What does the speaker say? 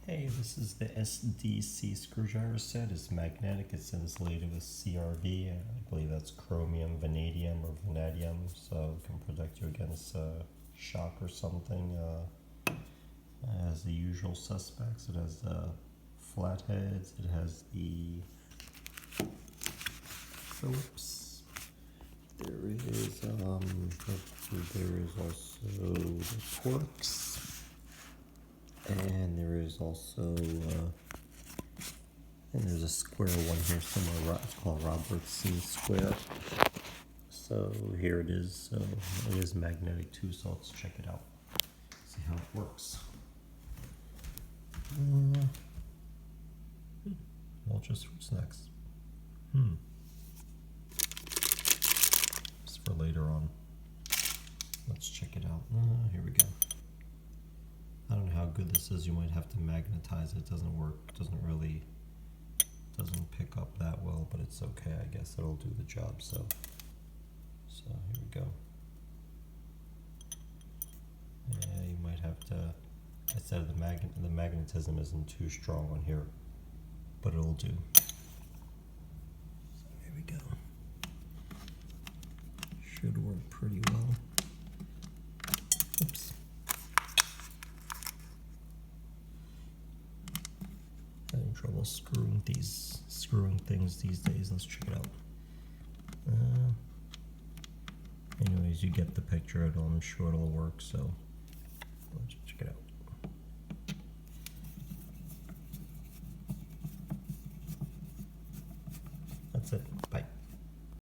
Hey, this is the SDC screwdriver set. It's magnetic. It's insulated with CRV. I believe that's chromium, vanadium, or vanadium, so it can protect you against shock or something. It has the usual suspects. It has the flatheads. It has the Phillips. There is also the Torx. And there is also, and there's a square one here somewhere. It's called Robertson Square. So here it is. So it is magnetic too. So let's check it out. See how it works. Well, just what's next? It's for later on. Let's check it out. Here we go. I don't know how good this is. You might have to magnetize it. It doesn't work. Doesn't pick up that well, but it's okay. I guess it'll do the job. So here we go. Yeah, you might have to. I said the magnetism isn't too strong on here, but it'll do. So here we go. Should work pretty well. Oops. Having trouble screwing things these days. Let's check it out. Anyways, you get the picture. I'm sure it'll work. So let's check it out.